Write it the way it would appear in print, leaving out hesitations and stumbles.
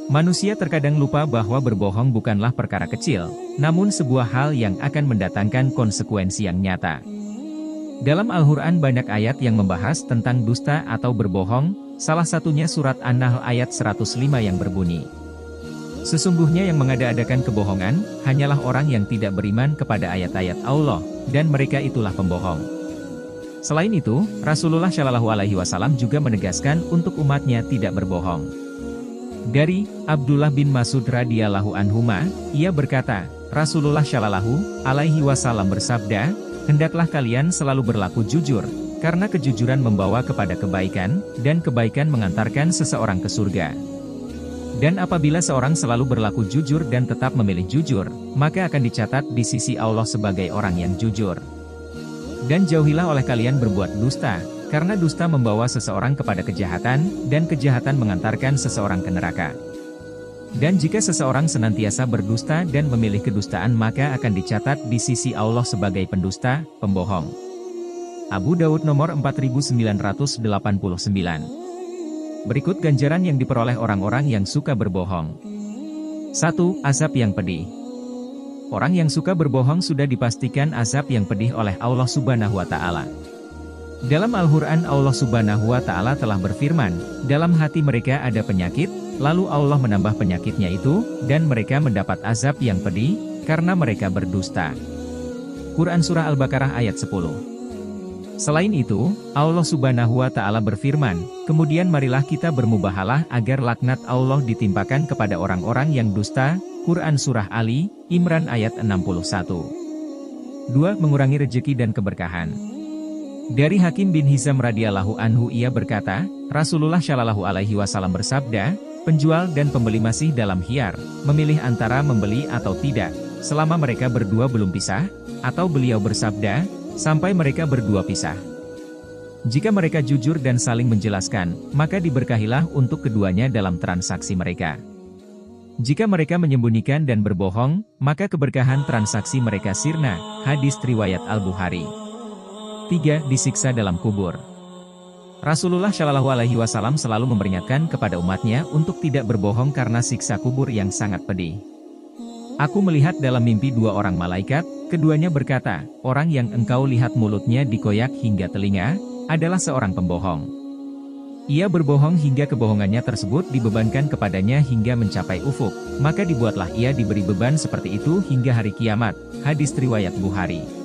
Manusia terkadang lupa bahwa berbohong bukanlah perkara kecil, namun sebuah hal yang akan mendatangkan konsekuensi yang nyata. Dalam Al-Quran banyak ayat yang membahas tentang dusta atau berbohong, salah satunya surat An-Nahl ayat 105 yang berbunyi, "Sesungguhnya yang mengada-adakan kebohongan, hanyalah orang yang tidak beriman kepada ayat-ayat Allah, dan mereka itulah pembohong." Selain itu, Rasulullah Shallallahu Alaihi Wasallam juga menegaskan untuk umatnya tidak berbohong. Dari Abdullah bin Mas'ud radhiyallahu anhuma, ia berkata, Rasulullah Shallallahu Alaihi Wasallam bersabda, "Hendaklah kalian selalu berlaku jujur, karena kejujuran membawa kepada kebaikan, dan kebaikan mengantarkan seseorang ke surga. Dan apabila seorang selalu berlaku jujur dan tetap memilih jujur, maka akan dicatat di sisi Allah sebagai orang yang jujur. Dan jauhilah oleh kalian berbuat dusta, karena dusta membawa seseorang kepada kejahatan, dan kejahatan mengantarkan seseorang ke neraka. Dan jika seseorang senantiasa berdusta dan memilih kedustaan maka akan dicatat di sisi Allah sebagai pendusta, pembohong." Abu Daud nomor 4989. Berikut ganjaran yang diperoleh orang-orang yang suka berbohong. 1. Azab yang pedih. Orang yang suka berbohong sudah dipastikan azab yang pedih oleh Allah Subhanahu wa Ta'ala. Dalam Al-Quran Allah Subhanahu wa Ta'ala telah berfirman, "Dalam hati mereka ada penyakit, lalu Allah menambah penyakitnya itu, dan mereka mendapat azab yang pedih, karena mereka berdusta." Quran Surah Al-Baqarah ayat 10. Selain itu, Allah Subhanahu wa Ta'ala berfirman, "Kemudian marilah kita bermubahalah agar laknat Allah ditimpakan kepada orang-orang yang dusta." Quran Surah Ali, Imran ayat 61. 2. Mengurangi rejeki dan keberkahan. Dari Hakim bin Hizam radhiyallahu anhu ia berkata, Rasulullah Shallallahu Alaihi Wasallam bersabda, "Penjual dan pembeli masih dalam khiyar, memilih antara membeli atau tidak, selama mereka berdua belum pisah," atau beliau bersabda, "sampai mereka berdua pisah. Jika mereka jujur dan saling menjelaskan, maka diberkahilah untuk keduanya dalam transaksi mereka. Jika mereka menyembunyikan dan berbohong, maka keberkahan transaksi mereka sirna." Hadis riwayat Al-Bukhari. 3. Disiksa dalam kubur. Rasulullah Shallallahu Alaihi Wasallam selalu memperingatkan kepada umatnya untuk tidak berbohong karena siksa kubur yang sangat pedih. "Aku melihat dalam mimpi dua orang malaikat, keduanya berkata, orang yang engkau lihat mulutnya dikoyak hingga telinga, adalah seorang pembohong. Ia berbohong hingga kebohongannya tersebut dibebankan kepadanya hingga mencapai ufuk, maka dibuatlah ia diberi beban seperti itu hingga hari kiamat." Hadis riwayat Bukhari.